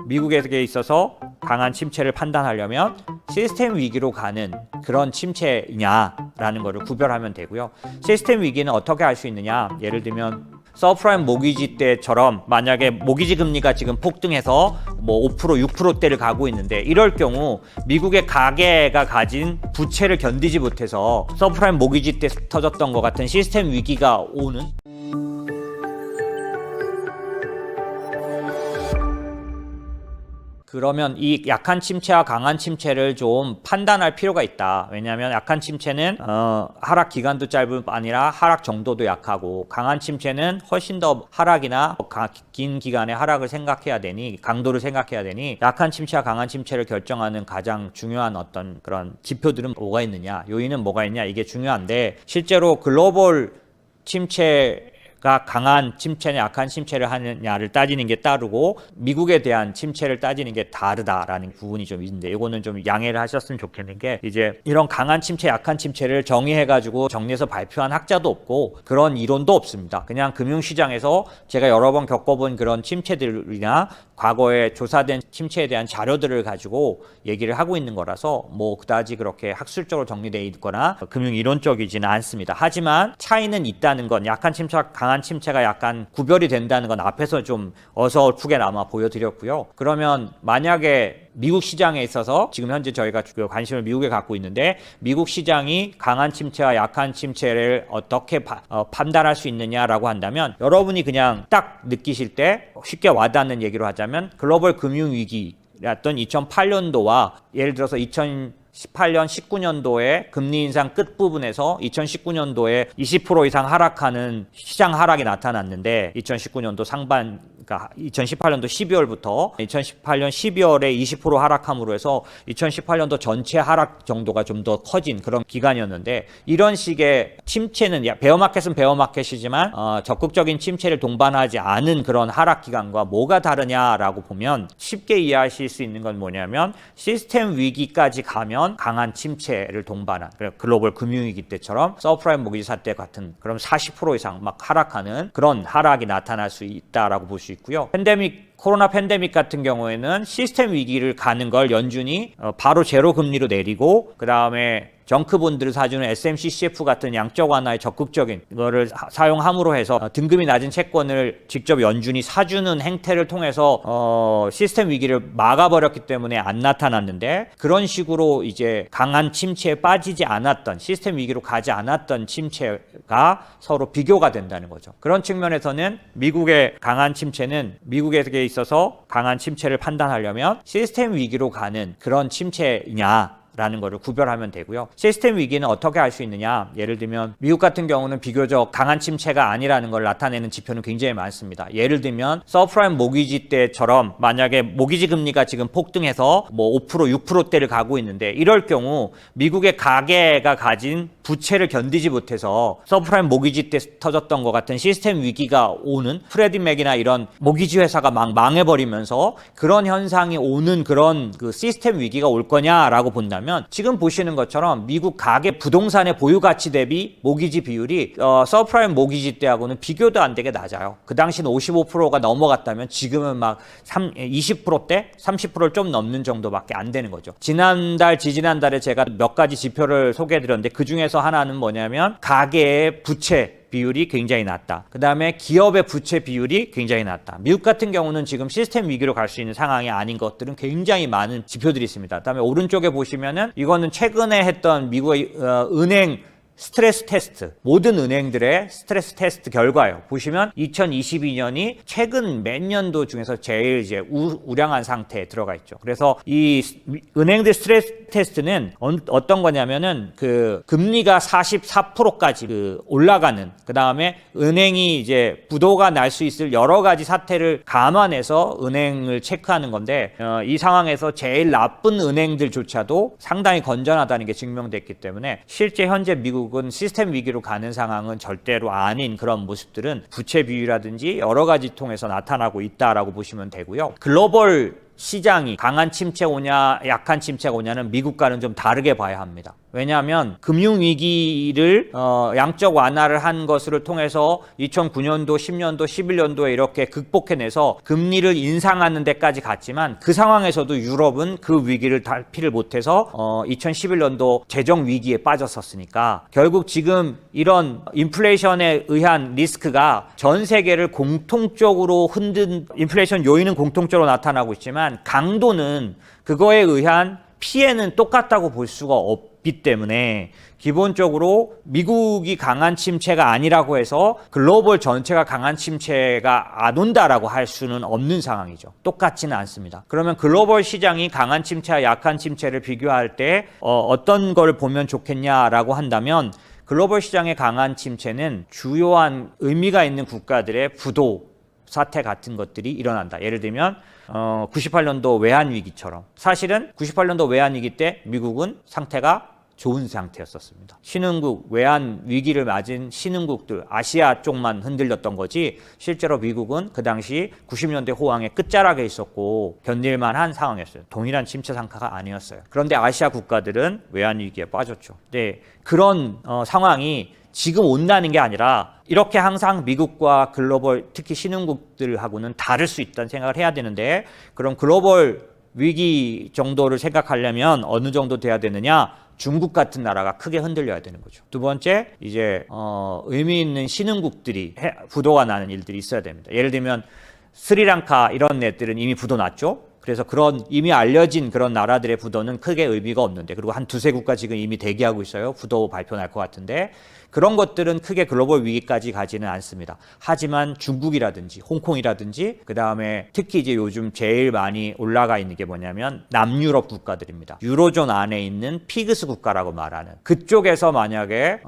미국에 있어서 강한 침체를 판단하려면 시스템 위기로 가는 그런 침체냐라는 것을 구별하면 되고요. 시스템 위기는 어떻게 할 수 있느냐? 예를 들면 서프라임 모기지 때처럼 만약에 모기지 금리가 지금 폭등해서 뭐 5%, 6%대를 가고 있는데 이럴 경우 미국의 가계가 가진 부채를 견디지 못해서 서프라임 모기지 때 터졌던 것 같은 시스템 위기가 오는 그러면 이 약한 침체와 강한 침체를 좀 판단할 필요가 있다. 왜냐하면 약한 침체는 하락 기간도 짧은 아니라 하락 정도도 약하고 강한 침체는 훨씬 더 하락이나 긴 기간의 하락을 생각해야 되니 강도를 생각해야 되니 약한 침체와 강한 침체를 결정하는 가장 중요한 어떤 그런 지표들은 뭐가 있느냐, 요인은 뭐가 있냐, 이게 중요한데 실제로 글로벌 침체 가 강한 침체냐 약한 침체를 하느냐를 따지는 게 따르고 미국에 대한 침체를 따지는 게 다르다라는 부분이 좀 있는데 이거는 좀 양해를 하셨으면 좋겠는 게 이제 이런 강한 침체 약한 침체를 정의해가지고 정리해서 발표한 학자도 없고 그런 이론도 없습니다. 그냥 금융시장에서 제가 여러 번 겪어본 그런 침체들이나 과거에 조사된 침체에 대한 자료들을 가지고 얘기를 하고 있는 거라서 뭐 그다지 그렇게 학술적으로 정리되어 있거나 금융 이론적이지는 않습니다. 하지만 차이는 있다는 건 약한 침체와 강한 침체가 약간 구별이 된다는 건 앞에서 좀 어설프게 아마 보여드렸고요. 그러면 만약에 미국 시장에 있어서 지금 현재 저희가 관심을 미국에 갖고 있는데 미국 시장이 강한 침체와 약한 침체를 어떻게 판단할 수 있느냐라고 한다면 여러분이 그냥 딱 느끼실 때 쉽게 와닿는 얘기로 하자면 글로벌 금융위기였던 2008년도와 예를 들어서 2018년, 19년도에 금리 인상 끝부분에서 2019년도에 20% 이상 하락하는 시장 하락이 나타났는데 2019년도 상반, 그러니까 2018년도 12월부터 2018년 12월에 20% 하락함으로 해서 2018년도 전체 하락 정도가 좀 더 커진 그런 기간이었는데 이런 식의 침체는 베어마켓은 베어마켓이지만 적극적인 침체를 동반하지 않은 그런 하락 기간과 뭐가 다르냐라고 보면 쉽게 이해하실 수 있는 건 뭐냐면 시스템 위기까지 가면 강한 침체를 동반한 글로벌 금융위기 때처럼 서프라임 모기지 사태 같은 그럼 40% 이상 막 하락하는 그런 하락이 나타날 수 있다라고 볼 수 있고요. 코로나 팬데믹 같은 경우에는 시스템 위기를 가는 걸 연준이 바로 제로 금리로 내리고 그 다음에 정크본드를 사주는 SMCCF 같은 양적 완화의 적극적인 거를 사용함으로 해서 등급이 낮은 채권을 직접 연준이 사주는 행태를 통해서 시스템 위기를 막아버렸기 때문에 안 나타났는데 그런 식으로 이제 강한 침체에 빠지지 않았던 시스템 위기로 가지 않았던 침체가 서로 비교가 된다는 거죠. 그런 측면에서는 미국의 강한 침체는 미국에 있어서 강한 침체를 판단하려면 시스템 위기로 가는 그런 침체냐 라는 것을 구별하면 되고요. 시스템 위기는 어떻게 할 수 있느냐? 예를 들면 미국 같은 경우는 비교적 강한 침체가 아니라는 걸 나타내는 지표는 굉장히 많습니다. 예를 들면 서프라임 모기지 때처럼 만약에 모기지 금리가 지금 폭등해서 뭐 5%, 6%대를 가고 있는데 이럴 경우 미국의 가계가 가진 부채를 견디지 못해서 서프라임 모기지 때 터졌던 것 같은 시스템 위기가 오는 프레디맥이나 이런 모기지 회사가 막 망해버리면서 그런 현상이 오는 그런 그 시스템 위기가 올 거냐라고 본다면 지금 보시는 것처럼 미국 가계 부동산의 보유 가치 대비 모기지 비율이 서프라임 모기지 때하고는 비교도 안 되게 낮아요. 그 당시는 55%가 넘어갔다면 지금은 막 20%대, 30%를 좀 넘는 정도밖에 안 되는 거죠. 지지난달에 제가 몇 가지 지표를 소개해드렸는데 그 중에서 하나는 뭐냐면 가계의 부채 비율이 굉장히 낮다. 그 다음에 기업의 부채 비율이 굉장히 낮다. 미국 같은 경우는 지금 시스템 위기로 갈 수 있는 상황이 아닌 것들은 굉장히 많은 지표들이 있습니다. 그 다음에 오른쪽에 보시면은 이거는 최근에 했던 미국의 은행 스트레스 테스트, 모든 은행들의 스트레스 테스트 결과예요. 보시면 2022년이 최근 몇 년도 중에서 제일 이제 우량한 상태에 들어가 있죠. 그래서 이 은행들 스트레스 테스트는 어떤 거냐면은 그 금리가 44%까지 올라가는 그 다음에 은행이 이제 부도가 날 수 있을 여러 가지 사태를 감안해서 은행을 체크하는 건데 이 상황에서 제일 나쁜 은행들조차도 상당히 건전하다는 게 증명됐기 때문에 실제 현재 미국은 시스템 위기로 가는 상황은 절대로 아닌 그런 모습들은 부채 비율이라든지 여러 가지 통해서 나타나고 있다라고 보시면 되고요. 글로벌 시장이 강한 침체 오냐 약한 침체가 오냐는 미국과는 좀 다르게 봐야 합니다. 왜냐하면 금융위기를 양적 완화를 한 것을 통해서 2009년도, 10년도, 11년도에 이렇게 극복해내서 금리를 인상하는 데까지 갔지만 그 상황에서도 유럽은 그 위기를 탈피를 못해서 2011년도 재정 위기에 빠졌었으니까 결국 지금 이런 인플레이션에 의한 리스크가 전 세계를 공통적으로 흔든 인플레이션 요인은 공통적으로 나타나고 있지만 강도는 그거에 의한 피해는 똑같다고 볼 수가 없기 때문에 기본적으로 미국이 강한 침체가 아니라고 해서 글로벌 전체가 강한 침체가 안 온다라고 할 수는 없는 상황이죠. 똑같지는 않습니다. 그러면 글로벌 시장이 강한 침체와 약한 침체를 비교할 때 어떤 걸 보면 좋겠냐라고 한다면 글로벌 시장의 강한 침체는 주요한 의미가 있는 국가들의 부도 사태 같은 것들이 일어난다. 예를 들면 98년도 외환위기처럼 사실은 98년도 외환위기 때 미국은 상태가 좋은 상태였었습니다. 신흥국, 외환 위기를 맞은 신흥국들, 아시아 쪽만 흔들렸던 거지 실제로 미국은 그 당시 90년대 호황의 끝자락에 있었고 견딜만한 상황이었어요. 동일한 침체 상태가 아니었어요. 그런데 아시아 국가들은 외환 위기에 빠졌죠. 근데 그런 상황이 지금 온다는 게 아니라 이렇게 항상 미국과 글로벌 특히 신흥국들하고는 다를 수 있다는 생각을 해야 되는데 그럼 글로벌 위기 정도를 생각하려면 어느 정도 돼야 되느냐? 중국 같은 나라가 크게 흔들려야 되는 거죠. 두 번째, 이제 의미 있는 신흥국들이 부도가 나는 일들이 있어야 됩니다. 예를 들면 스리랑카 이런 애들은 이미 부도 났죠. 그래서 그런 이미 알려진 그런 나라들의 부도는 크게 의미가 없는데 그리고 한 두세 국가 지금 이미 대기하고 있어요. 부도 발표 날 것 같은데 그런 것들은 크게 글로벌 위기까지 가지는 않습니다. 하지만 중국이라든지 홍콩이라든지 그다음에 특히 이제 요즘 제일 많이 올라가 있는 게 뭐냐면 남유럽 국가들입니다. 유로존 안에 있는 피그스 국가라고 말하는 그쪽에서 만약에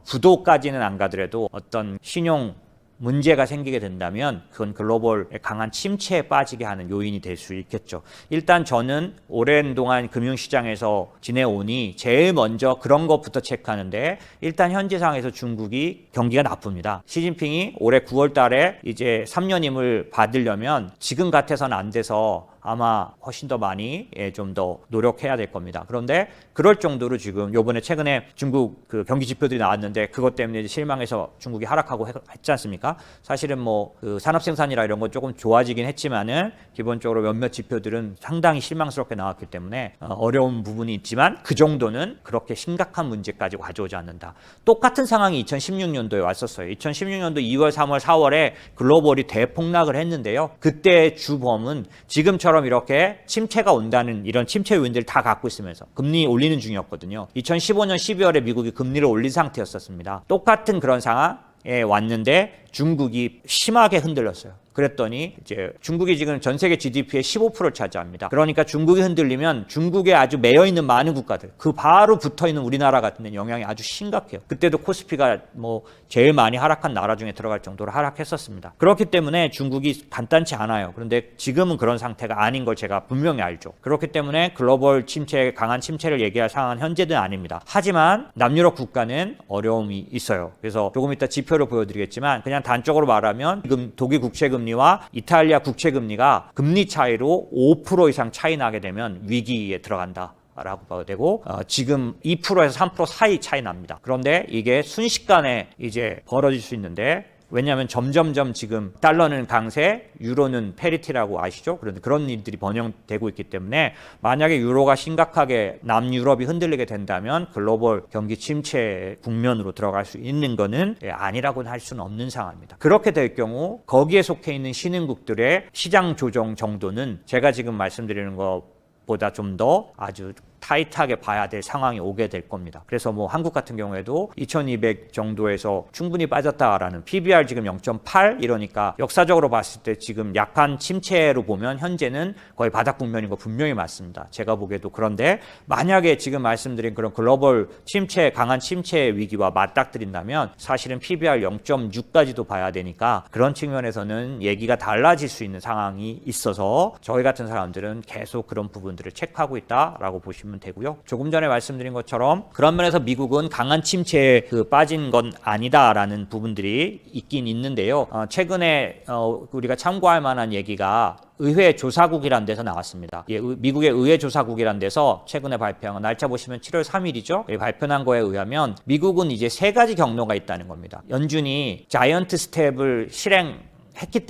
부도까지는 안 가더라도 어떤 신용 문제가 생기게 된다면 그건 글로벌의 강한 침체에 빠지게 하는 요인이 될 수 있겠죠. 일단 저는 오랜 동안 금융시장에서 지내오니 제일 먼저 그런 것부터 체크하는데 일단 현재 상황에서 중국이 경기가 나쁩니다. 시진핑이 올해 9월 달에 이제 3년임을 받으려면 지금 같아서는 안 돼서 아마 훨씬 더 많이 좀 더 노력해야 될 겁니다. 그런데 그럴 정도로 지금 요번에 최근에 중국 그 경기 지표들이 나왔는데 그것 때문에 이제 실망해서 중국이 하락하고 했지 않습니까? 사실은 뭐 그 산업 생산이라 이런 거 조금 좋아지긴 했지만은 기본적으로 몇몇 지표들은 상당히 실망스럽게 나왔기 때문에 어려운 부분이 있지만 그 정도는 그렇게 심각한 문제까지 가져오지 않는다. 똑같은 상황이 2016년도에 왔었어요. 2016년도 2월, 3월, 4월에 글로벌이 대폭락을 했는데요. 그때 주범은 지금처럼 이렇게 침체가 온다는 이런 침체 요인들을 다 갖고 있으면서 금리 올리는 중이었거든요. 2015년 12월에 미국이 금리를 올린 상태였었습니다. 똑같은 그런 상황에 왔는데 중국이 심하게 흔들렸어요. 그랬더니 이제 중국이 지금 전 세계 GDP의 15%를 차지합니다. 그러니까 중국이 흔들리면 중국에 아주 매여 있는 많은 국가들, 그 바로 붙어 있는 우리나라 같은 데는 영향이 아주 심각해요. 그때도 코스피가 뭐 제일 많이 하락한 나라 중에 들어갈 정도로 하락했었습니다. 그렇기 때문에 중국이 간단치 않아요. 그런데 지금은 그런 상태가 아닌 걸 제가 분명히 알죠. 그렇기 때문에 글로벌 침체, 강한 침체를 얘기할 상황은 현재는 아닙니다. 하지만 남유럽 국가는 어려움이 있어요. 그래서 조금 이따 지표를 보여드리겠지만 그냥 단적으로 말하면 지금 독일 국채금리와 이탈리아 국채금리가 금리 차이로 5% 이상 차이 나게 되면 위기에 들어간다. 라고 봐도 되고 지금 2%에서 3% 사이 차이 납니다. 그런데 이게 순식간에 이제 벌어질 수 있는데 왜냐하면 점점점 지금 달러는 강세, 유로는 페리티라고 아시죠? 그런데 그런 일들이 번영되고 있기 때문에 만약에 유로가 심각하게 남유럽이 흔들리게 된다면 글로벌 경기 침체 국면으로 들어갈 수 있는 거는 아니라고는 할 수는 없는 상황입니다. 그렇게 될 경우 거기에 속해 있는 신흥국들의 시장 조정 정도는 제가 지금 말씀드리는 것보다 좀 더 아주 타이트하게 봐야 될 상황이 오게 될 겁니다. 그래서 뭐 한국 같은 경우에도 2200 정도에서 충분히 빠졌다라는 PBR 지금 0.8 이러니까 역사적으로 봤을 때 지금 약한 침체로 보면 현재는 거의 바닥 국면인 거 분명히 맞습니다. 제가 보기에도. 그런데 만약에 지금 말씀드린 그런 글로벌 침체, 강한 침체 위기와 맞닥뜨린다면 사실은 PBR 0.6까지도 봐야 되니까 그런 측면에서는 얘기가 달라질 수 있는 상황이 있어서 저희 같은 사람들은 계속 그런 부분들을 체크하고 있다라고 보시면 보시면 되고요. 조금 전에 말씀드린 것처럼 그런 면에서 미국은 강한 침체에 빠진 건 아니다라는 부분들이 있긴 있는데요. 최근에 우리가 참고할 만한 얘기가 의회 조사국이라는 데서 나왔습니다. 미국의 의회 조사국이라는 데서 최근에 발표한 날짜 보시면 7월 3일이죠. 발표한 거에 의하면 미국은 이제 3가지 경로가 있다는 겁니다. 연준이 자이언트 스텝을 실행을 했기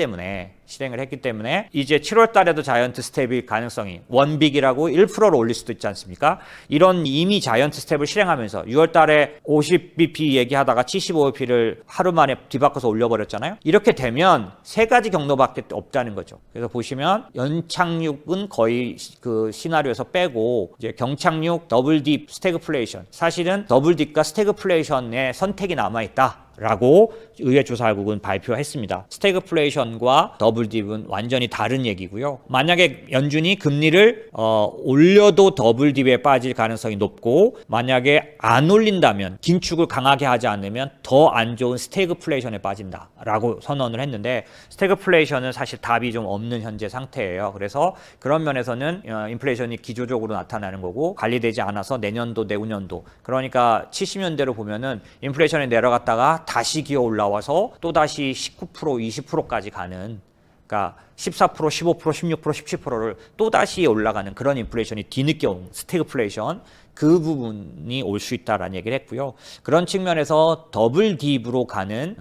때문에 이제 7월 달에도 자이언트 스텝일 가능성이 원빅이라고 1%로 올릴 수도 있지 않습니까? 이런 이미 자이언트 스텝을 실행하면서 6월 달에 50bp 얘기하다가 75bp를 하루 만에 뒤바꿔서 올려버렸잖아요. 이렇게 되면 3가지 경로밖에 없다는 거죠. 그래서 보시면 연착륙은 거의 그 시나리오에서 빼고 이제 경착륙, 더블딥, 스태그플레이션. 사실은 더블딥과 스태그플레이션의 선택이 남아있다. 라고 의회 조사국은 발표했습니다. 스태그플레이션과 더블딥은 완전히 다른 얘기고요. 만약에 연준이 금리를 올려도 더블딥에 빠질 가능성이 높고 만약에 안 올린다면 긴축을 강하게 하지 않으면 더 안 좋은 스태그플레이션에 빠진다라고 선언을 했는데 스태그플레이션은 사실 답이 좀 없는 현재 상태예요. 그래서 그런 면에서는 인플레이션이 기조적으로 나타나는 거고 관리되지 않아서 내년도 내후년도 그러니까 70년대로 보면은 인플레이션이 내려갔다가 다시 기어 올라와서 또다시 19%, 20%까지 가는 그러니까 14%, 15%, 16%, 17%를 또다시 올라가는 그런 인플레이션이 뒤늦게 온 스태그플레이션 그 부분이 올 수 있다라는 얘기를 했고요. 그런 측면에서 더블 딥으로 가는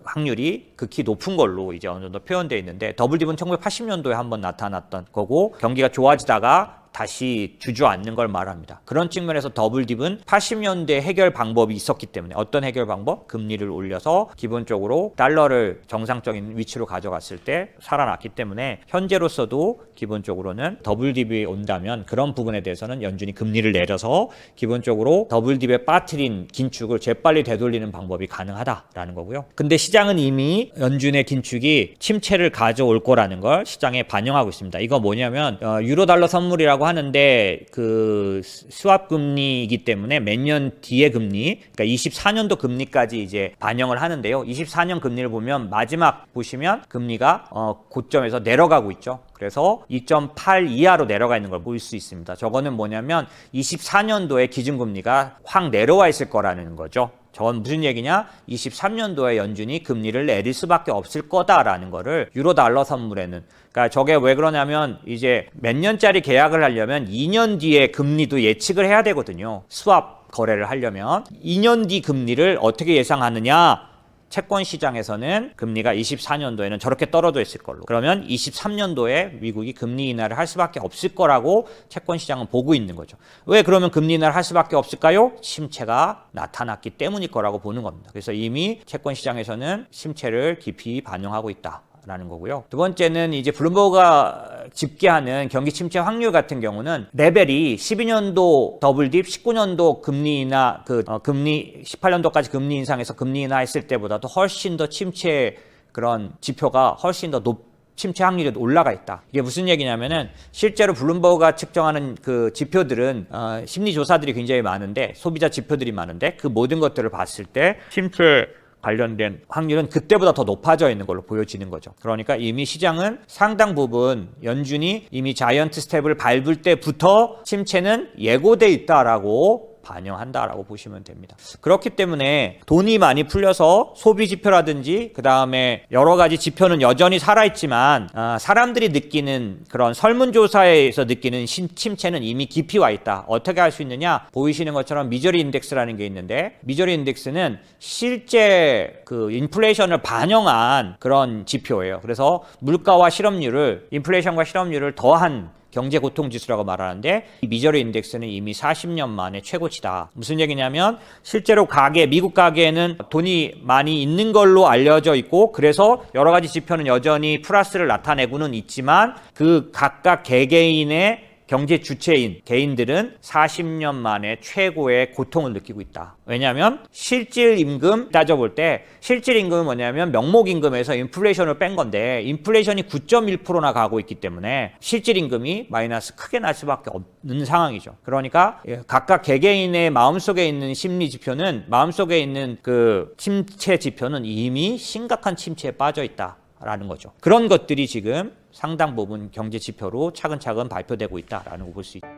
확률이 극히 높은 걸로 이제 어느 정도 표현되어 있는데 더블 딥은 1980년도에 한번 나타났던 거고 경기가 좋아지다가 다시 주저앉는 걸 말합니다. 그런 측면에서 더블딥은 80년대 해결 방법이 있었기 때문에 어떤 해결 방법? 금리를 올려서 기본적으로 달러를 정상적인 위치로 가져갔을 때 살아났기 때문에 현재로서도 기본적으로는 더블딥이 온다면 그런 부분에 대해서는 연준이 금리를 내려서 기본적으로 더블딥에 빠뜨린 긴축을 재빨리 되돌리는 방법이 가능하다라는 거고요. 근데 시장은 이미 연준의 긴축이 침체를 가져올 거라는 걸 시장에 반영하고 있습니다. 이거 뭐냐면 유로달러 선물이라고 하는데 그 스왑 금리이기 때문에 몇 년 뒤의 금리, 그러니까 24년도 금리까지 이제 반영을 하는데요. 24년 금리를 보면 마지막 보시면 금리가 고점에서 내려가고 있죠. 그래서 2.8 이하로 내려가 있는 걸 볼 수 있습니다. 저거는 뭐냐면 24년도에 기준금리가 확 내려와 있을 거라는 거죠. 저건 무슨 얘기냐? 23년도에 연준이 금리를 내릴 수밖에 없을 거다라는 거를 유로달러 선물에는 그러니까 저게 왜 그러냐면 이제 몇 년짜리 계약을 하려면 2년 뒤에 금리도 예측을 해야 되거든요. 스왑 거래를 하려면 2년 뒤 금리를 어떻게 예상하느냐? 채권 시장에서는 금리가 24년도에는 저렇게 떨어져 있을 걸로 그러면 23년도에 미국이 금리 인하를 할 수밖에 없을 거라고 채권 시장은 보고 있는 거죠. 왜 그러면 금리 인하를 할 수밖에 없을까요? 침체가 나타났기 때문일 거라고 보는 겁니다. 그래서 이미 채권 시장에서는 침체를 깊이 반영하고 있다. 라는 거고요. 두 번째는 이제 블룸버그가 집계하는 경기 침체 확률 같은 경우는 레벨이 12년도 더블딥, 19년도 금리 인하 금리 18년도까지 금리 인상해서 금리 인하했을 때보다도 훨씬 더 침체 그런 지표가 훨씬 더 침체 확률이 올라가 있다. 이게 무슨 얘기냐면은 실제로 블룸버그가 측정하는 그 지표들은 심리 조사들이 굉장히 많은데 소비자 지표들이 많은데 그 모든 것들을 봤을 때 침체 관련된 확률은 그때보다 더 높아져 있는 걸로 보여지는 거죠. 그러니까 이미 시장은 상당 부분 연준이 이미 자이언트 스텝을 밟을 때부터 침체는 예고돼 있다라고 반영한다라고 보시면 됩니다. 그렇기 때문에 돈이 많이 풀려서 소비 지표라든지 그 다음에 여러 가지 지표는 여전히 살아있지만 사람들이 느끼는 그런 설문조사에서 느끼는 침체는 이미 깊이 와 있다. 어떻게 할 수 있느냐? 보이시는 것처럼 미저리 인덱스라는 게 있는데 미저리 인덱스는 실제 그 인플레이션을 반영한 그런 지표예요. 그래서 물가와 실업률을 인플레이션과 실업률을 더한 경제 고통 지수라고 말하는데 이 미저리 인덱스는 이미 40년 만에 최고치다. 무슨 얘기냐면 실제로 미국 가계에는 돈이 많이 있는 걸로 알려져 있고 그래서 여러 가지 지표는 여전히 플러스를 나타내고는 있지만 그 각각 개개인의 경제 주체인 개인들은 40년 만에 최고의 고통을 느끼고 있다. 왜냐하면 실질 임금 따져볼 때 실질 임금은 뭐냐면 명목 임금에서 인플레이션을 뺀 건데 인플레이션이 9.1%나 가고 있기 때문에 실질 임금이 마이너스 크게 날 수밖에 없는 상황이죠. 그러니까 각각 개개인의 마음속에 있는 심리 지표는 마음속에 있는 그 침체 지표는 이미 심각한 침체에 빠져 있다라는 거죠. 그런 것들이 지금 상당 부분 경제 지표로 차근차근 발표되고 있다라는 거 볼 수 있습니다.